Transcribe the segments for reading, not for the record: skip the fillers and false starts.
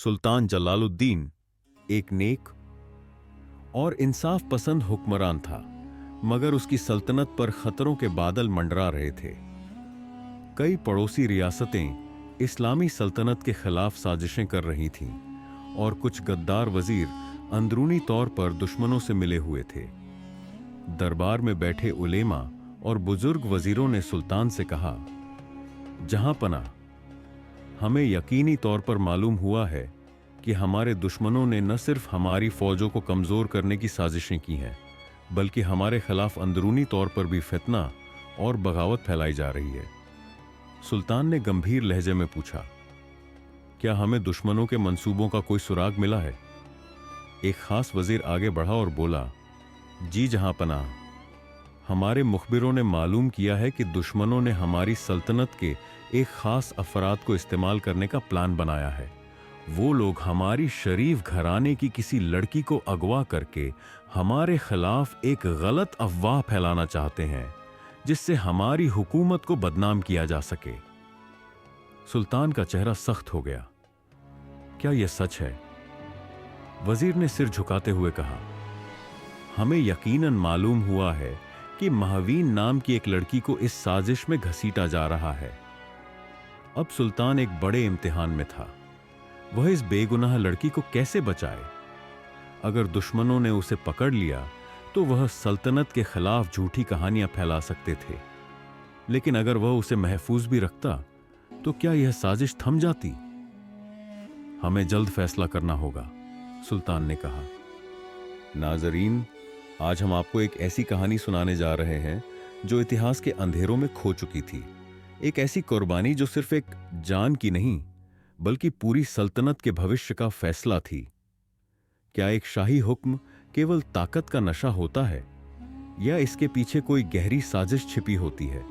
सुल्तान जलालुद्दीन एक नेक और इंसाफ पसंद हुक्मरान था, मगर उसकी सल्तनत पर खतरों के बादल मंडरा रहे थे। कई पड़ोसी रियासतें इस्लामी सल्तनत के खिलाफ साजिशें कर रही थीं और कुछ गद्दार वजीर अंदरूनी तौर पर दुश्मनों से मिले हुए थे। दरबार में बैठे उलेमा और बुजुर्ग वजीरों ने सुल्तान से कहा, जहां पना, हमें यकीनी तौर पर मालूम हुआ है कि हमारे दुश्मनों ने न सिर्फ हमारी फौजों को कमजोर करने की साजिशें की हैं, बल्कि हमारे खिलाफ अंदरूनी तौर पर भी फितना और बगावत फैलाई जा रही है। सुल्तान ने गंभीर लहजे में पूछा, क्या हमें दुश्मनों के मंसूबों का कोई सुराग मिला है? एक खास वजीर आगे बढ़ा और बोला, जी जहां पनाह, हमारे मुखबिरों ने मालूम किया है कि दुश्मनों ने हमारी सल्तनत के एक खास अफराद को इस्तेमाल करने का प्लान बनाया है। वो लोग हमारी शरीफ घराने की किसी लड़की को अगवा करके हमारे खिलाफ एक गलत अफवाह फैलाना चाहते हैं, जिससे हमारी हुकूमत को बदनाम किया जा सके। सुल्तान का चेहरा सख्त हो गया। क्या यह सच है? वजीर ने सिर झुकाते हुए कहा, हमें यकीनन मालूम हुआ है कि महावीन नाम की एक लड़की को इस साजिश में घसीटा जा रहा है। अब सुल्तान एक बड़े इम्तिहान में था। वह इस बेगुनाह लड़की को कैसे बचाए? अगर दुश्मनों ने उसे पकड़ लिया तो वह सल्तनत के खिलाफ झूठी कहानियां फैला सकते थे, लेकिन अगर वह उसे महफूज भी रखता तो क्या यह साजिश थम जाती? हमें जल्द फैसला करना होगा, सुल्तान ने कहा। नाजरीन, आज हम आपको एक ऐसी कहानी सुनाने जा रहे हैं जो इतिहास के अंधेरों में खो चुकी थी। एक ऐसी कुर्बानी जो सिर्फ एक जान की नहीं, बल्कि पूरी सल्तनत के भविष्य का फैसला थी। क्या एक शाही हुक्म केवल ताकत का नशा होता है, या इसके पीछे कोई गहरी साजिश छिपी होती है?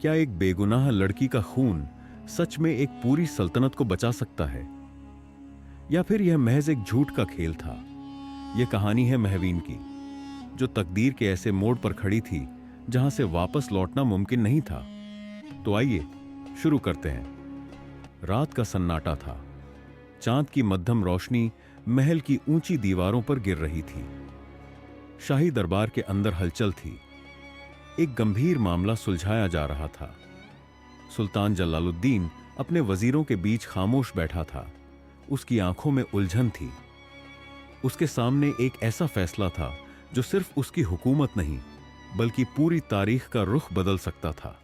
क्या एक बेगुनाह लड़की का खून सच में एक पूरी सल्तनत को बचा सकता है, या फिर यह महज एक झूठ का खेल था? यह कहानी है महवीन की, जो तकदीर के ऐसे मोड़ पर खड़ी थी जहां से वापस लौटना मुमकिन नहीं था। तो आइए शुरू करते हैं। रात का सन्नाटा था। चांद की मध्यम रोशनी महल की ऊंची दीवारों पर गिर रही थी। शाही दरबार के अंदर हलचल थी। एक गंभीर मामला सुलझाया जा रहा था। सुल्तान जलालुद्दीन अपने वजीरों के बीच खामोश बैठा था। उसकी आंखों में उलझन थी। उसके सामने एक ऐसा फैसला था जो सिर्फ उसकी हुकूमत नहीं, बल्कि पूरी तारीख का रुख बदल सकता था।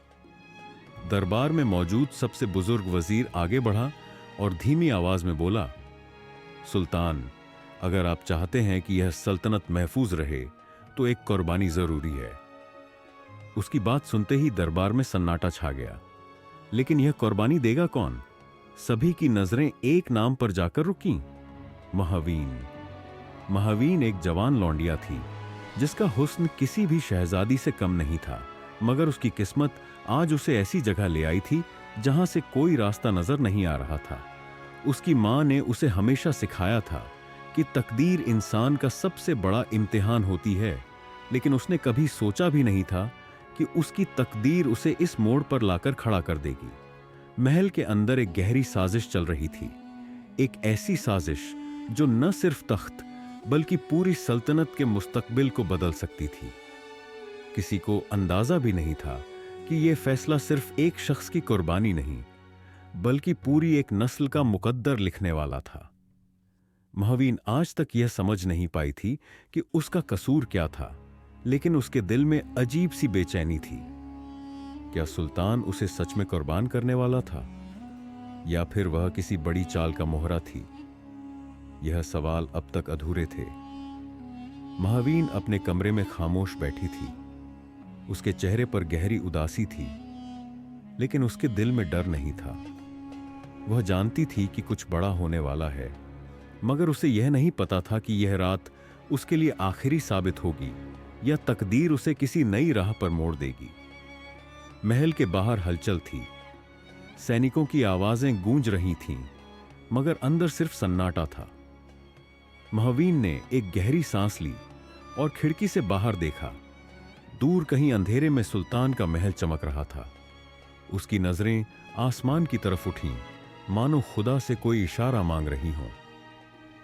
दरबार में मौजूद सबसे बुजुर्ग वजीर आगे बढ़ा और धीमी आवाज में बोला, सुल्तान, अगर आप चाहते हैं कि यह सल्तनत महफूज रहे तो एक कुर्बानी जरूरी है। उसकी बात सुनते ही दरबार में सन्नाटा छा गया। लेकिन यह कुर्बानी देगा कौन? सभी की नजरें एक नाम पर जाकर रुकीं, महावीन। महावीन एक जवान लौंडिया थी जिसका हुस्न किसी भी शहजादी से कम नहीं था, मगर उसकी किस्मत आज उसे ऐसी जगह ले आई थी जहां से कोई रास्ता नजर नहीं आ रहा था। उसकी मां ने उसे हमेशा सिखाया था कि तकदीर इंसान का सबसे बड़ा इम्तिहान होती है, लेकिन उसने कभी सोचा भी नहीं था कि उसकी तकदीर उसे इस मोड़ पर लाकर खड़ा कर देगी। महल के अंदर एक गहरी साजिश चल रही थी, एक ऐसी साजिश जो न सिर्फ तख्त बल्कि पूरी सल्तनत के मुस्तकबिल को बदल सकती थी। किसी को अंदाजा भी नहीं था कि यह फैसला सिर्फ एक शख्स की कुर्बानी नहीं, बल्कि पूरी एक नस्ल का मुकद्दर लिखने वाला था। महावीन आज तक यह समझ नहीं पाई थी कि उसका कसूर क्या था, लेकिन उसके दिल में अजीब सी बेचैनी थी। क्या सुल्तान उसे सच में कुर्बान करने वाला था, या फिर वह किसी बड़ी चाल का मोहरा थी? यह सवाल अब तक अधूरे थे। महावीन अपने कमरे में खामोश बैठी थी। उसके चेहरे पर गहरी उदासी थी, लेकिन उसके दिल में डर नहीं था। वह जानती थी कि कुछ बड़ा होने वाला है, मगर उसे यह नहीं पता था कि यह रात उसके लिए आखिरी साबित होगी या तकदीर उसे किसी नई राह पर मोड़ देगी। महल के बाहर हलचल थी। सैनिकों की आवाजें गूंज रही थीं, मगर अंदर सिर्फ सन्नाटा था। महावीन ने एक गहरी सांस ली और खिड़की से बाहर देखा। दूर कहीं अंधेरे में सुल्तान का महल चमक रहा था। उसकी नजरें आसमान की तरफ उठीं, मानो खुदा से कोई इशारा मांग रही हो।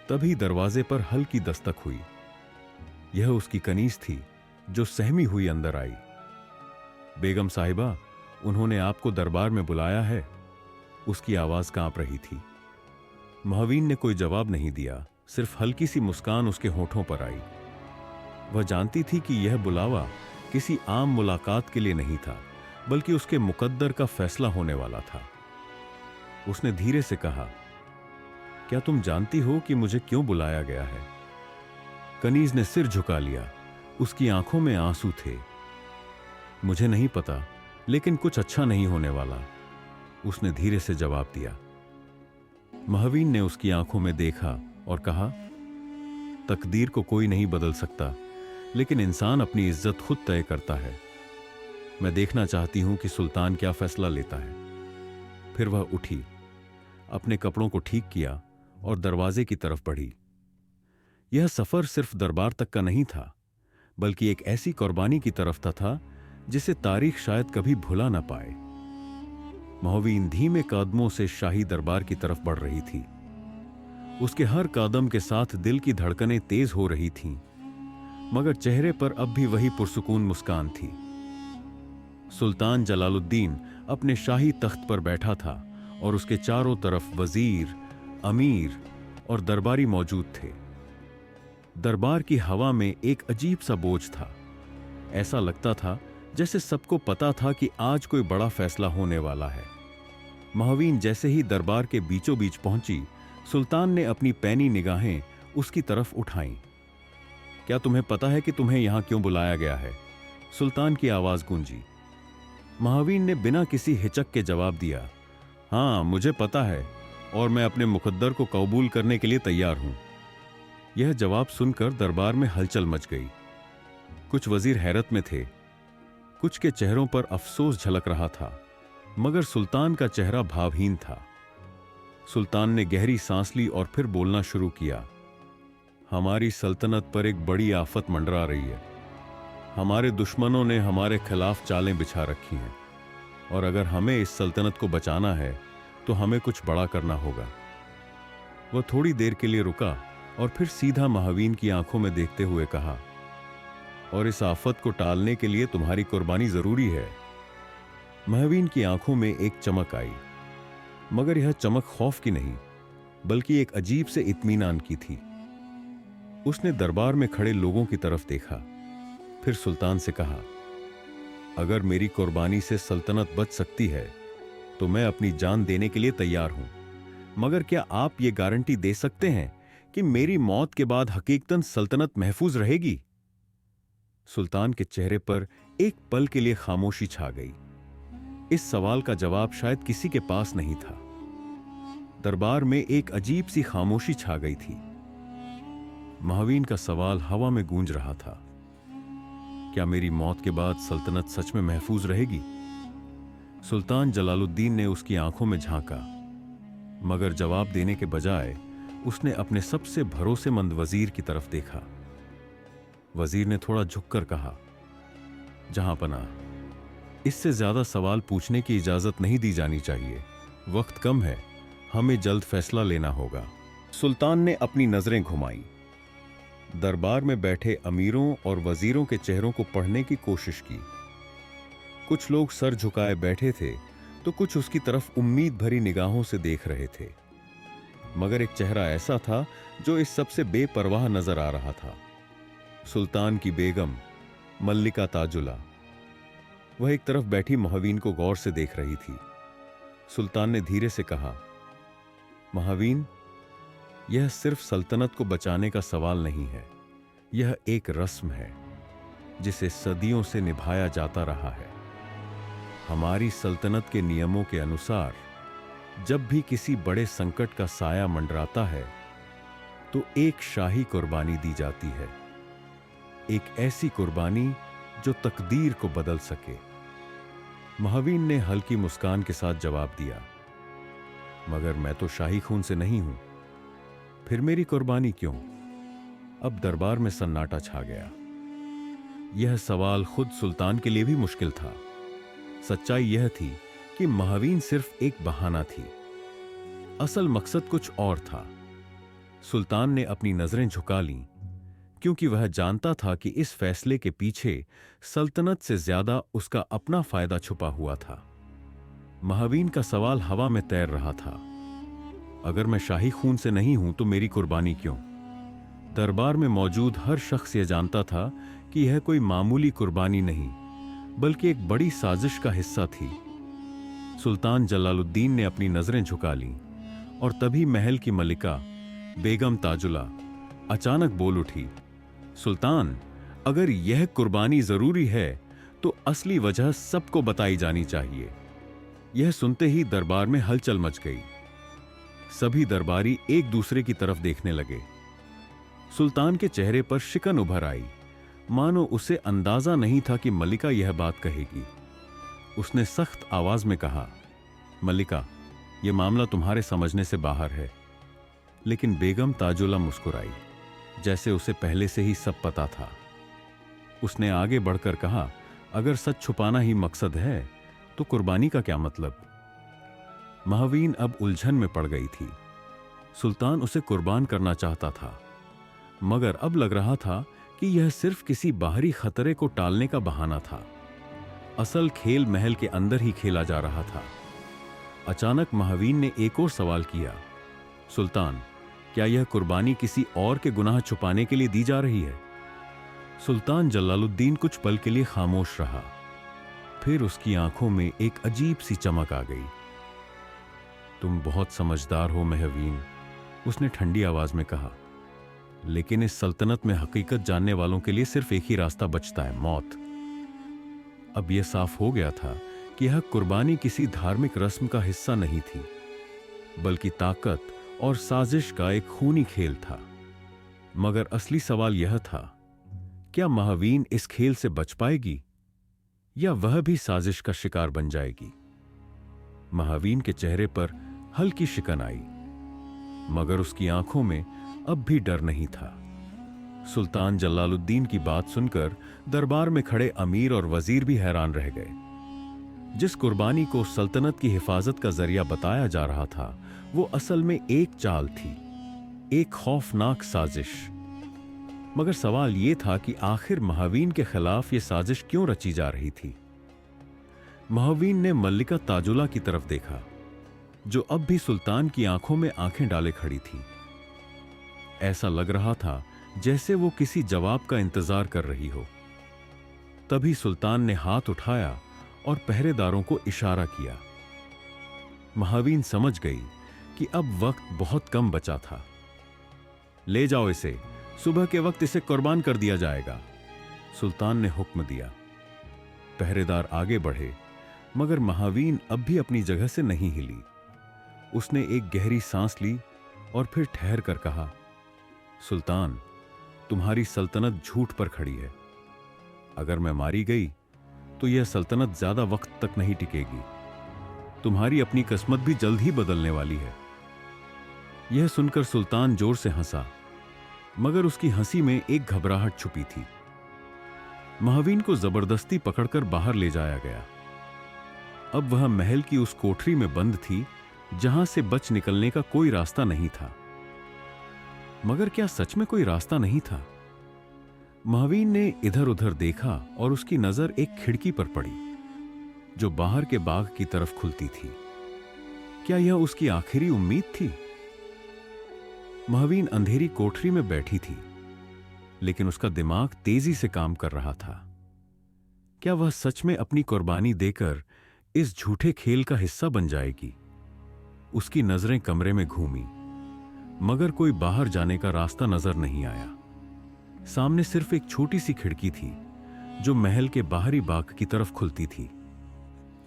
तभी दरवाजे पर हल्की दस्तक हुई। यह उसकी कनीज थी, जो सहमी हुई अंदर आई। बेगम साहिबा, उन्होंने आपको दरबार में बुलाया है। उसकी आवाज कांप रही थी। महावीन ने कोई जवाब नहीं दिया, सिर्फ हल्की सी मुस्कान उसके होठों पर आई। वह जानती थी कि यह बुलावा किसी आम मुलाकात के लिए नहीं था, बल्कि उसके मुकद्दर का फैसला होने वाला था। उसने धीरे से कहा, क्या तुम जानती हो कि मुझे क्यों बुलाया गया है? कनीज ने सिर झुका लिया। उसकी आंखों में आंसू थे। मुझे नहीं पता, लेकिन कुछ अच्छा नहीं होने वाला, उसने धीरे से जवाब दिया। महावीन ने उसकी आंखों में देखा और कहा, तकदीर को कोई नहीं बदल सकता, लेकिन इंसान अपनी इज्जत खुद तय करता है। मैं देखना चाहती हूं कि सुल्तान क्या फैसला लेता है। फिर वह उठी, अपने कपड़ों को ठीक किया और दरवाजे की तरफ बढ़ी। यह सफर सिर्फ दरबार तक का नहीं था, बल्कि एक ऐसी कुर्बानी की तरफ था जिसे तारीख शायद कभी भुला ना पाए। महावीन धीमे कदमों से शाही दरबार की तरफ बढ़ रही थी। उसके हर कदम के साथ दिल की धड़कनें तेज हो रही थीं, मगर चेहरे पर अब भी वही पुरसुकून मुस्कान थी। सुल्तान जलालुद्दीन अपने शाही तख्त पर बैठा था और उसके चारों तरफ वजीर, अमीर और दरबारी मौजूद थे। दरबार की हवा में एक अजीब सा बोझ था। ऐसा लगता था जैसे सबको पता था कि आज कोई बड़ा फैसला होने वाला है। महावीन जैसे ही दरबार के बीचों बीच पहुंची, सुल्तान ने अपनी पैनी निगाहें उसकी तरफ उठाईं। क्या तुम्हें पता है कि तुम्हें यहां क्यों बुलाया गया है? सुल्तान की आवाज गूंजी। महावीन ने बिना किसी हिचक के जवाब दिया, हां, मुझे पता है और मैं अपने मुकद्दर को कबूल करने के लिए तैयार हूं। यह जवाब सुनकर दरबार में हलचल मच गई। कुछ वजीर हैरत में थे, कुछ के चेहरों पर अफसोस झलक रहा था, मगर सुल्तान का चेहरा भावहीन था। सुल्तान ने गहरी सांस ली और फिर बोलना शुरू किया, हमारी सल्तनत पर एक बड़ी आफत मंडरा रही है। हमारे दुश्मनों ने हमारे खिलाफ चालें बिछा रखी हैं, और अगर हमें इस सल्तनत को बचाना है तो हमें कुछ बड़ा करना होगा। वह थोड़ी देर के लिए रुका और फिर सीधा महावीन की आंखों में देखते हुए कहा, और इस आफत को टालने के लिए तुम्हारी कुर्बानी जरूरी है। महावीन की आंखों में एक चमक आई, मगर यह चमक खौफ की नहीं, बल्कि एक अजीब से इत्मीनान की थी। उसने दरबार में खड़े लोगों की तरफ देखा, फिर सुल्तान से कहा, अगर मेरी कुर्बानी से सल्तनत बच सकती है तो मैं अपनी जान देने के लिए तैयार हूं, मगर क्या आप ये गारंटी दे सकते हैं कि मेरी मौत के बाद हकीकतन सल्तनत महफूज रहेगी? सुल्तान के चेहरे पर एक पल के लिए खामोशी छा गई। इस सवाल का जवाब शायद किसी के पास नहीं था। दरबार में एक अजीब सी खामोशी छा गई थी। महावीन का सवाल हवा में गूंज रहा था, क्या मेरी मौत के बाद सल्तनत सच में महफूज रहेगी? सुल्तान जलालुद्दीन ने उसकी आंखों में झांका, मगर जवाब देने के बजाय उसने अपने सबसे भरोसेमंद वजीर की तरफ देखा। वजीर ने थोड़ा झुककर कहा, जहांपनाह, इससे ज्यादा सवाल पूछने की इजाजत नहीं दी जानी चाहिए। वक्त कम है, हमें जल्द फैसला लेना होगा। सुल्तान ने अपनी नजरें घुमाई। दरबार में बैठे अमीरों और वजीरों के चेहरों को पढ़ने की कोशिश की। कुछ लोग सर झुकाए बैठे थे, तो कुछ उसकी तरफ उम्मीद भरी निगाहों से देख रहे थे। मगर एक चेहरा ऐसा था जो इस सबसे बेपरवाह नजर आ रहा था, सुल्तान की बेगम मल्लिका ताजुला। वह एक तरफ बैठी महावीन को गौर से देख रही थी। सुल्तान ने धीरे से कहा, महावीन, यह सिर्फ सल्तनत को बचाने का सवाल नहीं है, यह एक रस्म है जिसे सदियों से निभाया जाता रहा है। हमारी सल्तनत के नियमों के अनुसार जब भी किसी बड़े संकट का साया मंडराता है तो एक शाही कुर्बानी दी जाती है, एक ऐसी कुर्बानी जो तकदीर को बदल सके। महावीन ने हल्की मुस्कान के साथ जवाब दिया, मगर मैं तो शाही खून से नहीं हूं, फिर मेरी कुर्बानी क्यों? अब दरबार में सन्नाटा छा गया। यह सवाल खुद सुल्तान के लिए भी मुश्किल था। सच्चाई यह थी कि महावीन सिर्फ एक बहाना थी। असल मकसद कुछ और था। सुल्तान ने अपनी नजरें झुका लीं, क्योंकि वह जानता था कि इस फैसले के पीछे सल्तनत से ज्यादा उसका अपना फायदा छुपा हुआ था। महावीन का सवाल हवा में तैर रहा था। अगर मैं शाही खून से नहीं हूं तो मेरी कुर्बानी क्यों? दरबार में मौजूद हर शख्स यह जानता था कि यह कोई मामूली कुर्बानी नहीं, बल्कि एक बड़ी साजिश का हिस्सा थी। सुल्तान जलालुद्दीन ने अपनी नजरें झुका लीं और तभी महल की मलिका बेगम ताजुला अचानक बोल उठी, सुल्तान, अगर यह कुर्बानी जरूरी है तो असली वजह सबको बताई जानी चाहिए। यह सुनते ही दरबार में हलचल मच गई। सभी दरबारी एक दूसरे की तरफ देखने लगे। सुल्तान के चेहरे पर शिकन उभर आई, मानो उसे अंदाजा नहीं था कि मलिका यह बात कहेगी। उसने सख्त आवाज में कहा, मलिका, यह मामला तुम्हारे समझने से बाहर है। लेकिन बेगम ताजुला मुस्कुराई, जैसे उसे पहले से ही सब पता था। उसने आगे बढ़कर कहा, अगर सच छुपाना ही मकसद है तो कुर्बानी का क्या मतलब? महावीन अब उलझन में पड़ गई थी। सुल्तान उसे कुर्बान करना चाहता था, मगर अब लग रहा था कि यह सिर्फ किसी बाहरी खतरे को टालने का बहाना था। असल खेल महल के अंदर ही खेला जा रहा था। अचानक महावीन ने एक और सवाल किया, सुल्तान, क्या यह कुर्बानी किसी और के गुनाह छुपाने के लिए दी जा रही है? सुल्तान जलालुद्दीन कुछ पल के लिए खामोश रहा। फिर उसकी आंखों में एक अजीब सी चमक आ गई। तुम बहुत समझदार हो महावीन, उसने ठंडी आवाज में कहा। लेकिन इस सल्तनत में हकीकत जानने वालों के लिए सिर्फ एक ही रास्ता बचता है, मौत। अब यह साफ हो गया था कि यह कुर्बानी किसी धार्मिक रस्म का हिस्सा नहीं थी, बल्कि ताकत और साजिश का एक खूनी खेल था। मगर असली सवाल यह था, क्या महावीन इस खेल से बच पाएगी या वह भी साजिश का शिकार बन जाएगी? महावीन के चेहरे पर हल्की शिकन आई, मगर उसकी आंखों में अब भी डर नहीं था। सुल्तान जलालुद्दीन की बात सुनकर दरबार में खड़े अमीर और वजीर भी हैरान रह गए। जिस कुर्बानी को सल्तनत की हिफाजत का जरिया बताया जा रहा था, वो असल में एक चाल थी, एक खौफनाक साजिश। मगर सवाल यह था कि आखिर महावीन के खिलाफ यह साजिश क्यों रची जा रही थी? महावीन ने मल्लिका ताजुला की तरफ देखा, जो अब भी सुल्तान की आंखों में आंखें डाले खड़ी थी। ऐसा लग रहा था जैसे वो किसी जवाब का इंतजार कर रही हो। तभी सुल्तान ने हाथ उठाया और पहरेदारों को इशारा किया। महावीन समझ गई कि अब वक्त बहुत कम बचा था। ले जाओ इसे, सुबह के वक्त इसे कुर्बान कर दिया जाएगा, सुल्तान ने हुक्म दिया। पहरेदार आगे बढ़े, मगर महावीन अब भी अपनी जगह से नहीं हिली। उसने एक गहरी सांस ली और फिर ठहर कर कहा, सुल्तान, तुम्हारी सल्तनत झूठ पर खड़ी है। अगर मैं मारी गई तो यह सल्तनत ज्यादा वक्त तक नहीं टिकेगी। तुम्हारी अपनी किस्मत भी जल्द ही बदलने वाली है। यह सुनकर सुल्तान जोर से हंसा, मगर उसकी हंसी में एक घबराहट छुपी थी। महावीन को जबरदस्ती पकड़कर बाहर ले जाया गया। अब वह महल की उस कोठरी में बंद थी जहां से बच निकलने का कोई रास्ता नहीं था। मगर क्या सच में कोई रास्ता नहीं था? महावीन ने इधर उधर देखा और उसकी नजर एक खिड़की पर पड़ी, जो बाहर के बाग की तरफ खुलती थी। क्या यह उसकी आखिरी उम्मीद थी? महावीन अंधेरी कोठरी में बैठी थी, लेकिन उसका दिमाग तेजी से काम कर रहा था। क्या वह सच में अपनी कुर्बानी देकर इस झूठे खेल का हिस्सा बन जाएगी? उसकी नजरें कमरे में घूमी, मगर कोई बाहर जाने का रास्ता नजर नहीं आया। सामने सिर्फ एक छोटी सी खिड़की थी, जो महल के बाहरी बाग की तरफ खुलती थी।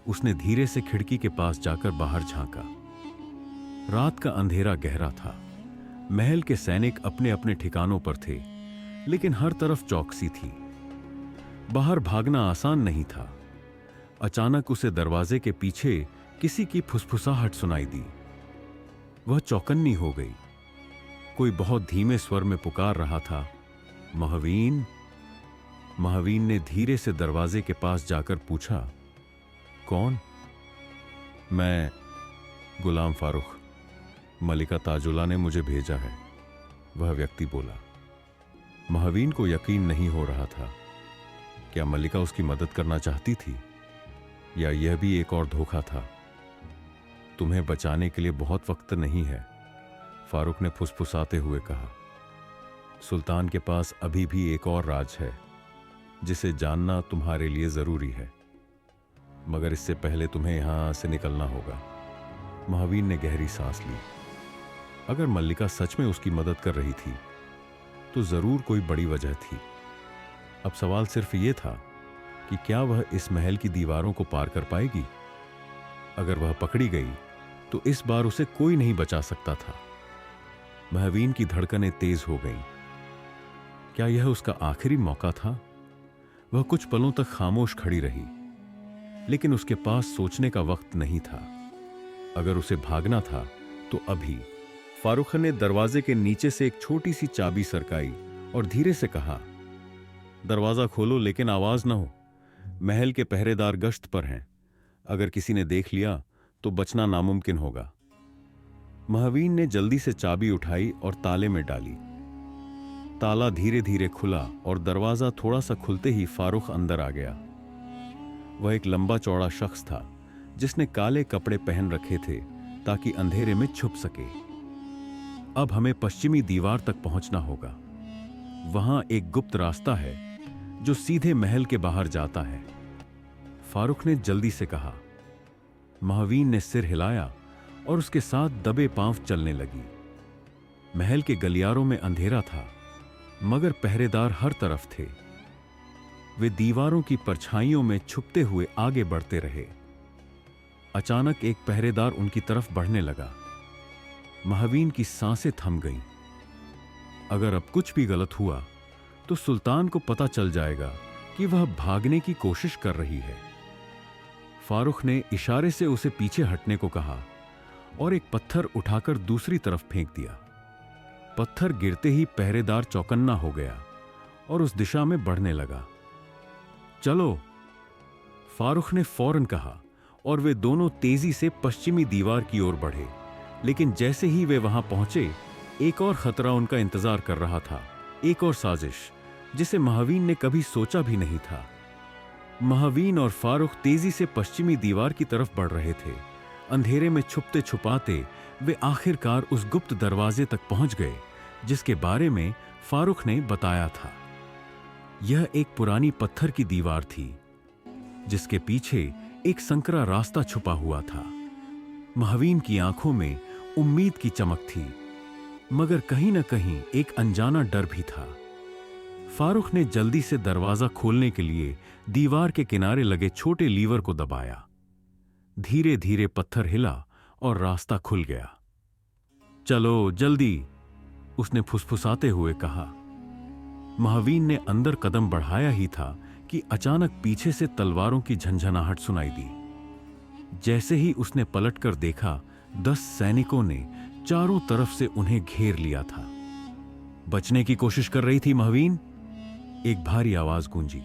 उसने धीरे से खिड़की के पास जाकर बाहर झांका। रात का अंधेरा गहरा था। महल के सैनिक अपने अपने ठिकानों पर थे, लेकिन हर तरफ चौकसी थी। बाहर भागना आसान नहीं था। अचानक उसे दरवाजे के पीछे किसी की फुसफुसाहट सुनाई दी। वह चौकन्नी हो गई। कोई बहुत धीमे स्वर में पुकार रहा था, महावीन। महावीन ने धीरे से दरवाजे के पास जाकर पूछा, कौन? मैं गुलाम फारूक। मलिका ताजुल्ला ने मुझे भेजा है, वह व्यक्ति बोला। महावीन को यकीन नहीं हो रहा था। क्या मलिका उसकी मदद करना चाहती थी या यह भी एक और धोखा था? तुम्हें बचाने के लिए बहुत वक्त नहीं है, फारूक ने फुसफुसाते हुए कहा। सुल्तान के पास अभी भी एक और राज है जिसे जानना तुम्हारे लिए जरूरी है, मगर इससे पहले तुम्हें यहां से निकलना होगा। महावीन ने गहरी सांस ली। अगर मल्लिका सच में उसकी मदद कर रही थी तो जरूर कोई बड़ी वजह थी। अब सवाल सिर्फ यह था कि क्या वह इस महल की दीवारों को पार कर पाएगी। अगर वह पकड़ी गई तो इस बार उसे कोई नहीं बचा सकता था। महावीन की धड़कनें तेज हो गईं। क्या यह उसका आखिरी मौका था? वह कुछ पलों तक खामोश खड़ी रही, लेकिन उसके पास सोचने का वक्त नहीं था। अगर उसे भागना था तो अभी। फारूक ने दरवाजे के नीचे से एक छोटी सी चाबी सरकाई और धीरे से कहा, दरवाजा खोलो लेकिन आवाज ना हो। महल के पहरेदार गश्त पर हैं। अगर किसी ने देख लिया तो बचना नामुमकिन होगा। महावीन ने जल्दी से चाबी उठाई और ताले में डाली। ताला धीरे धीरे खुला और दरवाजा थोड़ा सा खुलते ही फारूक अंदर आ गया। वह एक लंबा चौड़ा शख्स था जिसने काले कपड़े पहन रखे थे ताकि अंधेरे में छुप सके। अब हमें पश्चिमी दीवार तक पहुंचना होगा। वहां एक गुप्त रास्ता है जो सीधे महल के बाहर जाता है, फारूक ने जल्दी से कहा। महावीन ने सिर हिलाया और उसके साथ दबे पांव चलने लगी। महल के गलियारों में अंधेरा था, मगर पहरेदार हर तरफ थे। वे दीवारों की परछाइयों में छुपते हुए आगे बढ़ते रहे। अचानक एक पहरेदार उनकी तरफ बढ़ने लगा। महावीन की सांसें थम गईं। अगर अब कुछ भी गलत हुआ तो सुल्तान को पता चल जाएगा कि वह भागने की कोशिश कर रही है। फारूक ने इशारे से उसे पीछे हटने को कहा और एक पत्थर उठाकर दूसरी तरफ फेंक दिया। पत्थर गिरते ही पहरेदार चौकन्ना हो गया और उस दिशा में बढ़ने लगा। चलो, फारूक ने फौरन कहा और वे दोनों तेजी से पश्चिमी दीवार की ओर बढ़े। लेकिन जैसे ही वे वहां पहुंचे, एक और खतरा उनका इंतजार कर रहा था। एक और साजिश जिसे महावीन ने कभी सोचा भी नहीं था। महावीन और फारूक तेजी से पश्चिमी दीवार की तरफ बढ़ रहे थे। अंधेरे में छुपते छुपाते वे आखिरकार उस गुप्त दरवाजे तक पहुंच गए जिसके बारे में फारूक ने बताया था। यह एक पुरानी पत्थर की दीवार थी जिसके पीछे एक संकरा रास्ता छुपा हुआ था। महावीन की आंखों में उम्मीद की चमक थी, मगर कहीं न कहीं एक अनजाना डर भी था। फारूक ने जल्दी से दरवाजा खोलने के लिए दीवार के किनारे लगे छोटे लीवर को दबाया। धीरे धीरे पत्थर हिला और रास्ता खुल गया। चलो जल्दी, उसने फुसफुसाते हुए कहा। महावीन ने अंदर कदम बढ़ाया ही था कि अचानक पीछे से तलवारों की झंझनाहट सुनाई दी। जैसे ही उसने पलटकर देखा, 10 सैनिकों ने चारों तरफ से उन्हें घेर लिया था। बचने की कोशिश कर रही थी महावीन, एक भारी आवाज गूंजी।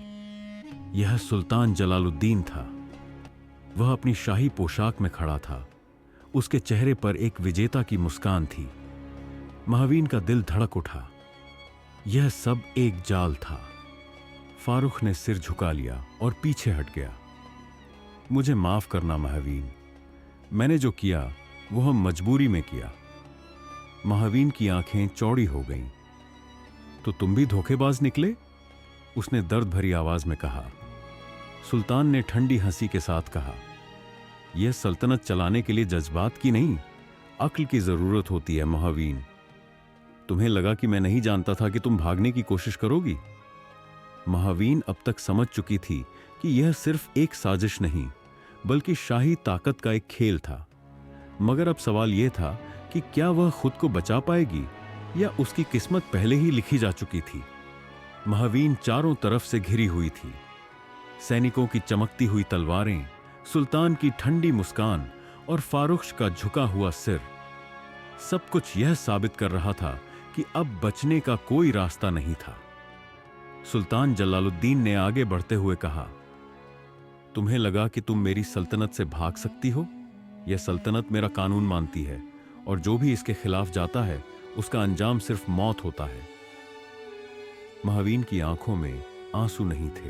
यह सुल्तान जलालुद्दीन था। वह अपनी शाही पोशाक में खड़ा था। उसके चेहरे पर एक विजेता की मुस्कान थी। महावीन का दिल धड़क उठा। यह सब एक जाल था। फारूक ने सिर झुका लिया और पीछे हट गया। मुझे माफ करना महावीन, मैंने जो किया वो हम मजबूरी में किया। महावीन की आंखें चौड़ी हो गईं। तो तुम भी धोखेबाज निकले, उसने दर्द भरी आवाज में कहा। सुल्तान ने ठंडी हंसी के साथ कहा, यह सल्तनत चलाने के लिए जज्बात की नहीं, अक्ल की जरूरत होती है महावीन। तुम्हें लगा कि मैं नहीं जानता था कि तुम भागने की कोशिश करोगी। महावीन अब तक समझ चुकी थी कि यह सिर्फ एक साजिश नहीं, बल्कि शाही ताकत का एक खेल था। मगर अब सवाल यह था कि क्या वह खुद को बचा पाएगी या उसकी किस्मत पहले ही लिखी जा चुकी थी। महावीन चारों तरफ से घिरी हुई थी। सैनिकों की चमकती हुई तलवारें, सुल्तान की ठंडी मुस्कान और फारूक का झुका हुआ सिर, सब कुछ यह साबित कर रहा था कि अब बचने का कोई रास्ता नहीं था। सुल्तान जलालुद्दीन ने आगे बढ़ते हुए कहा, तुम्हें लगा कि तुम मेरी सल्तनत से भाग सकती हो? यह सल्तनत मेरा कानून मानती है और जो भी इसके खिलाफ जाता है उसका अंजाम सिर्फ मौत होता है। महावीन की आंखों में आंसू नहीं थे।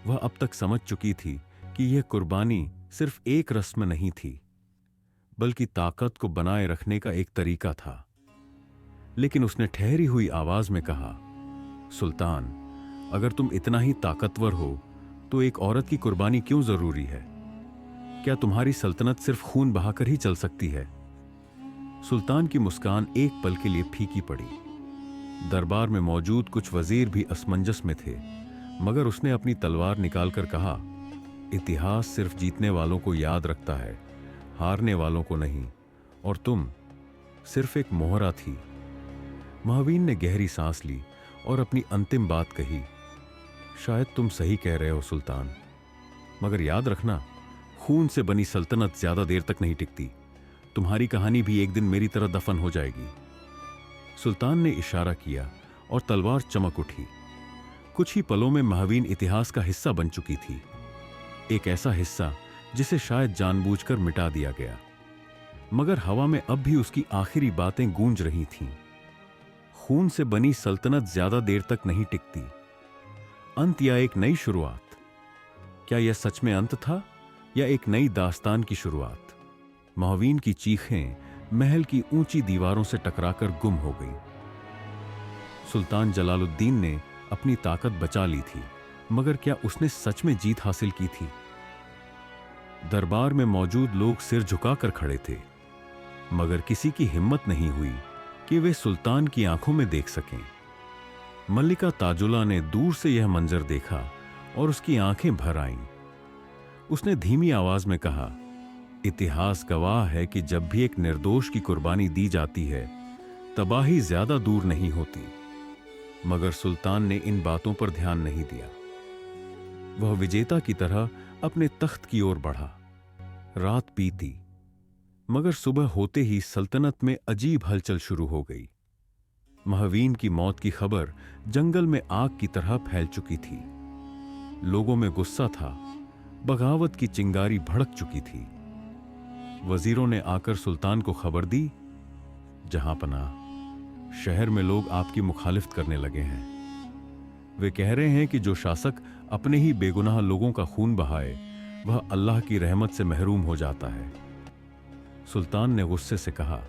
वह अब तक समझ चुकी थी कि यह कुर्बानी सिर्फ एक रस्म नहीं थी, बल्कि ताकत को बनाए रखने का एक तरीका था। लेकिन उसने ठहरी हुई आवाज में कहा, सुल्तान, अगर तुम इतना ही ताकतवर हो तो एक औरत की कुर्बानी क्यों जरूरी है? क्या तुम्हारी सल्तनत सिर्फ खून बहाकर ही चल सकती है? सुल्तान की मुस्कान एक पल के लिए फीकी पड़ी। दरबार में मौजूद कुछ वजीर भी असमंजस में थे, मगर उसने अपनी तलवार निकालकर कहा, इतिहास सिर्फ जीतने वालों को याद रखता है, हारने वालों को नहीं, और तुम सिर्फ एक मोहरा थी। महावीन ने गहरी सांस ली और अपनी अंतिम बात कही, शायद तुम सही कह रहे हो सुल्तान, मगर याद रखना, खून से बनी सल्तनत ज्यादा देर तक नहीं टिकती। तुम्हारी कहानी भी एक दिन मेरी तरह दफन हो जाएगी। सुल्तान ने इशारा किया और तलवार चमक उठी। कुछ ही पलों में महावीन इतिहास का हिस्सा बन चुकी थी, एक ऐसा हिस्सा जिसे शायद जानबूझकर मिटा दिया गया, मगर हवा में अब भी उसकी आखिरी बातें गूंज रही थीं। खून से बनी सल्तनत ज्यादा देर तक नहीं टिकती। अंत या एक नई शुरुआत? क्या यह सच में अंत था या एक नई दास्तान की शुरुआत? महावीन की चीखें महल की ऊंची दीवारों से टकराकर गुम हो गईं। सुल्तान जलालुद्दीन ने अपनी ताकत बचा ली थी, मगर क्या उसने सच में जीत हासिल की थी? दरबार में मौजूद लोग सिर झुकाकर खड़े थे, मगर किसी की हिम्मत नहीं हुई कि वे सुल्तान की आंखों में देख सकें। मल्लिका ताजुल्ला ने दूर से यह मंजर देखा और उसकी आंखें भर आईं। उसने धीमी आवाज में कहा, इतिहास गवाह है कि जब भी एक निर्दोष की कुर्बानी दी जाती है, तबाही ज्यादा दूर नहीं होती। मगर सुल्तान ने इन बातों पर ध्यान नहीं दिया। वह विजेता की तरह अपने तख्त की ओर बढ़ा। रात बीती, मगर सुबह होते ही सल्तनत में अजीब हलचल शुरू हो गई। महावीन की मौत की खबर जंगल में आग की तरह फैल चुकी थी। लोगों में गुस्सा था, बगावत की चिंगारी भड़क चुकी थी। वजीरों ने आकर सुल्तान को खबर दी, जहांपनाह, शहर में लोग आपकी मुखालिफत करने लगे हैं। वे कह रहे हैं कि जो शासक अपने ही बेगुनाह लोगों का खून बहाए, वह अल्लाह की रहमत से महरूम हो जाता है। सुल्तान ने गुस्से से कहा,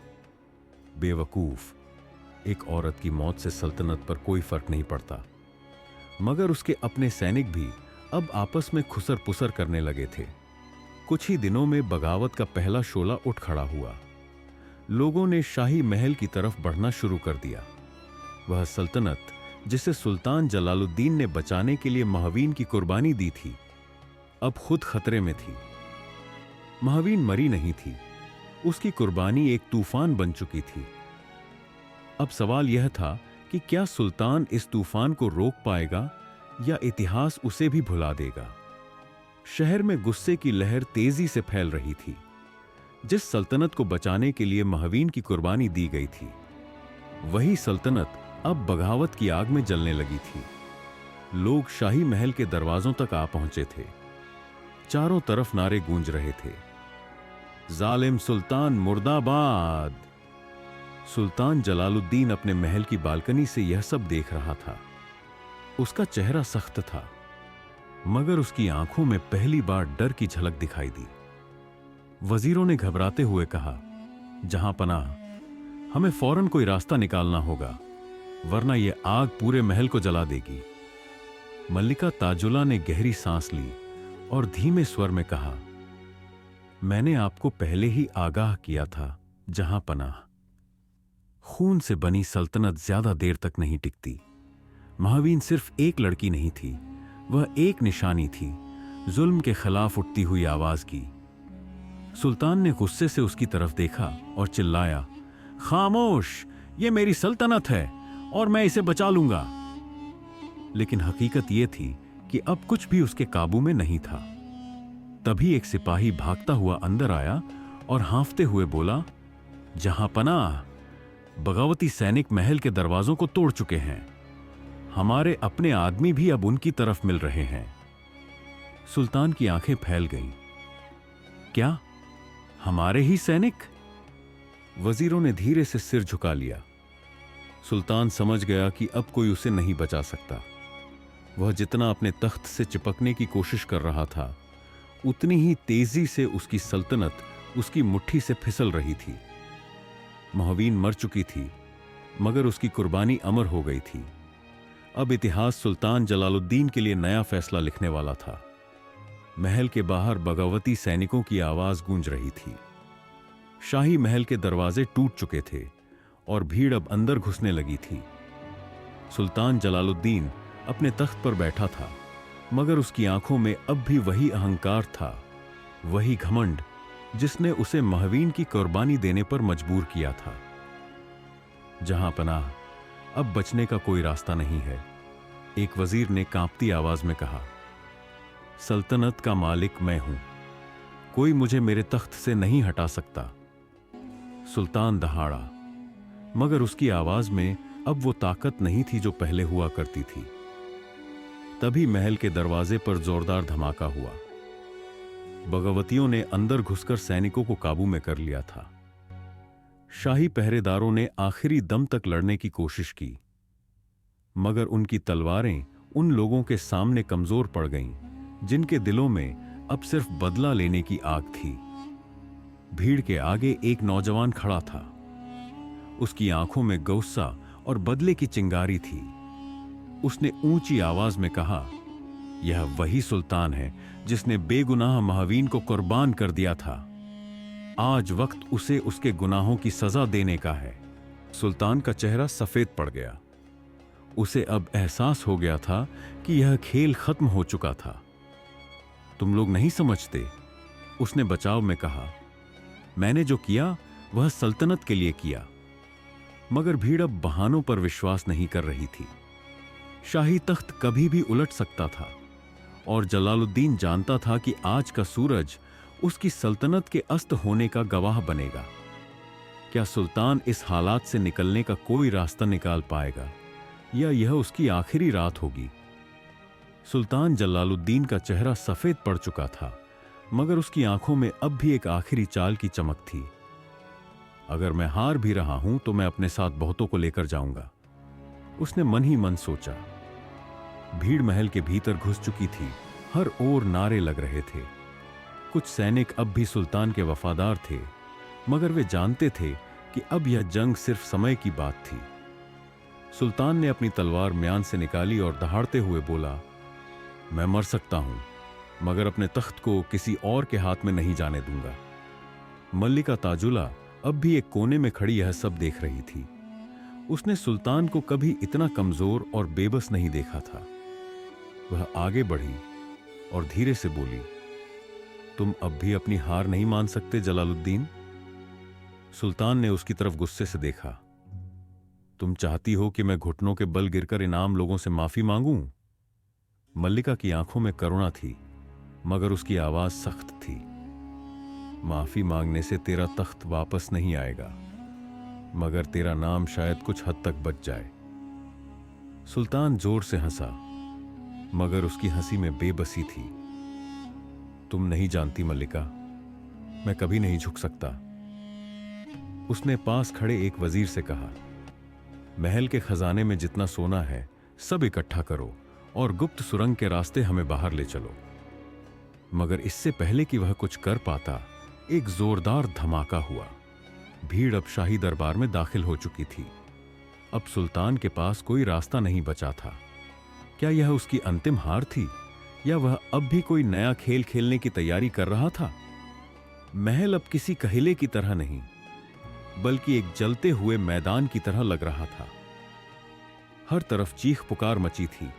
बेवकूफ, एक औरत की मौत से सल्तनत पर कोई फर्क नहीं पड़ता। मगर उसके अपने सैनिक भी अब आपस में खुसर पुसर करने लगे थे। कुछ ही दिनों में बगावत का पहला शोला उठ खड़ा हुआ। लोगों ने शाही महल की तरफ बढ़ना शुरू कर दिया। वह सल्तनत जिसे सुल्तान जलालुद्दीन ने बचाने के लिए महावीन की कुर्बानी दी थी, अब खुद खतरे में थी। महावीन मरी नहीं थी, उसकी कुर्बानी एक तूफान बन चुकी थी। अब सवाल यह था कि क्या सुल्तान इस तूफान को रोक पाएगा या इतिहास उसे भी भुला देगा। शहर में गुस्से की लहर तेजी से फैल रही थी। जिस सल्तनत को बचाने के लिए महावीन की कुर्बानी दी गई थी, वही सल्तनत अब बगावत की आग में जलने लगी थी। लोग शाही महल के दरवाजों तक आ पहुंचे थे। चारों तरफ नारे गूंज रहे थे, जालिम सुल्तान मुर्दाबाद। सुल्तान जलालुद्दीन अपने महल की बालकनी से यह सब देख रहा था। उसका चेहरा सख्त था, मगर उसकी आंखों में पहली बार डर की झलक दिखाई दी। वजीरों ने घबराते हुए कहा, जहांपनाह, हमें फौरन कोई रास्ता निकालना होगा, वरना यह आग पूरे महल को जला देगी। मल्लिका ताजुल्ला ने गहरी सांस ली और धीमे स्वर में कहा, मैंने आपको पहले ही आगाह किया था, जहांपनाह, खून से बनी सल्तनत ज्यादा देर तक नहीं टिकती। महावीन सिर्फ एक लड़की नहीं थी, वह एक निशानी थी, जुल्म के खिलाफ उठती हुई आवाज की। सुल्तान ने गुस्से से उसकी तरफ देखा और चिल्लाया, खामोश, यह मेरी सल्तनत है और मैं इसे बचा लूंगा। लेकिन हकीकत यह थी कि अब कुछ भी उसके काबू में नहीं था। तभी एक सिपाही भागता हुआ अंदर आया और हांफते हुए बोला, जहांपनाह, बगावती सैनिक महल के दरवाजों को तोड़ चुके हैं। हमारे अपने आदमी भी अब उनकी तरफ मिल रहे हैं। सुल्तान की आंखें फैल गईं। क्या हमारे ही सैनिक? वजीरों ने धीरे से सिर झुका लिया। सुल्तान समझ गया कि अब कोई उसे नहीं बचा सकता। वह जितना अपने तख्त से चिपकने की कोशिश कर रहा था, उतनी ही तेजी से उसकी सल्तनत उसकी मुट्ठी से फिसल रही थी। महवीन मर चुकी थी, मगर उसकी कुर्बानी अमर हो गई थी। अब इतिहास सुल्तान जलालुद्दीन के लिए नया फैसला लिखने वाला था। महल के बाहर बगावती सैनिकों की आवाज गूंज रही थी। शाही महल के दरवाजे टूट चुके थे और भीड़ अब अंदर घुसने लगी थी। सुल्तान जलालुद्दीन अपने तख्त पर बैठा था, मगर उसकी आंखों में अब भी वही अहंकार था, वही घमंड जिसने उसे महवीन की कुर्बानी देने पर मजबूर किया था। जहां पनाह, अब बचने का कोई रास्ता नहीं है, एक वजीर ने कांपती आवाज में कहा। सल्तनत का मालिक मैं हूं, कोई मुझे मेरे तख्त से नहीं हटा सकता। सुल्तान दहाड़ा, मगर उसकी आवाज में अब वो ताकत नहीं थी जो पहले हुआ करती थी। तभी महल के दरवाजे पर जोरदार धमाका हुआ। बगावतियों ने अंदर घुसकर सैनिकों को काबू में कर लिया था। शाही पहरेदारों ने आखिरी दम तक लड़ने की कोशिश की, मगर उनकी तलवारें उन लोगों के सामने कमजोर पड़ गईं, जिनके दिलों में अब सिर्फ बदला लेने की आग थी। भीड़ के आगे एक नौजवान खड़ा था। उसकी आंखों में गुस्सा और बदले की चिंगारी थी। उसने ऊंची आवाज में कहा, यह वही सुल्तान है जिसने बेगुनाह महवीन को कुर्बान कर दिया था। आज वक्त उसे उसके गुनाहों की सजा देने का है। सुल्तान का चेहरा सफेद पड़ गया। उसे अब एहसास हो गया था कि यह खेल खत्म हो चुका था। तुम लोग नहीं समझते, उसने बचाव में कहा। मैंने जो किया वह सल्तनत के लिए किया। मगर भीड़ अब बहानों पर विश्वास नहीं कर रही थी। शाही तख्त कभी भी उलट सकता था और जलालुद्दीन जानता था कि आज का सूरज उसकी सल्तनत के अस्त होने का गवाह बनेगा। क्या सुल्तान इस हालात से निकलने का कोई रास्ता निकाल पाएगा, या यह उसकी आखिरी रात होगी? सुल्तान जलालुद्दीन का चेहरा सफेद पड़ चुका था, मगर उसकी आंखों में अब भी एक आखिरी चाल की चमक थी। अगर मैं हार भी रहा हूं तो मैं अपने साथ बहुतों को लेकर जाऊंगा, उसने मन ही मन सोचा। भीड़ महल के भीतर घुस चुकी थी। हर ओर नारे लग रहे थे। कुछ सैनिक अब भी सुल्तान के वफादार थे, मगर वे जानते थे कि अब यह जंग सिर्फ समय की बात थी। सुल्तान ने अपनी तलवार म्यान से निकाली और दहाड़ते हुए बोला, मैं मर सकता हूं, मगर अपने तख्त को किसी और के हाथ में नहीं जाने दूंगा। मल्लिका ताजुला अब भी एक कोने में खड़ी यह सब देख रही थी। उसने सुल्तान को कभी इतना कमजोर और बेबस नहीं देखा था। वह आगे बढ़ी और धीरे से बोली, तुम अब भी अपनी हार नहीं मान सकते जलालुद्दीन? सुल्तान ने उसकी तरफ गुस्से से देखा। तुम चाहती हो कि मैं घुटनों के बल गिरकर इन आम लोगों से माफी मांगूं? मल्लिका की आंखों में करुणा थी, मगर उसकी आवाज सख्त थी। माफी मांगने से तेरा तख्त वापस नहीं आएगा, मगर तेरा नाम शायद कुछ हद तक बच जाए। सुल्तान जोर से हंसा, मगर उसकी हंसी में बेबसी थी। तुम नहीं जानती मल्लिका, मैं कभी नहीं झुक सकता। उसने पास खड़े एक वजीर से कहा, महल के खजाने में जितना सोना है सब इकट्ठा करो और गुप्त सुरंग के रास्ते हमें बाहर ले चलो। मगर इससे पहले कि वह कुछ कर पाता, एक जोरदार धमाका हुआ। भीड़ अब शाही दरबार में दाखिल हो चुकी थी। अब सुल्तान के पास कोई रास्ता नहीं बचा था। क्या यह उसकी अंतिम हार थी, या वह अब भी कोई नया खेल खेलने की तैयारी कर रहा था? महल अब किसी कहिले की तरह नहीं, बल्कि एक जलते हुए मैदान की तरह लग रहा था। हर तरफ चीख पुकार मची थी।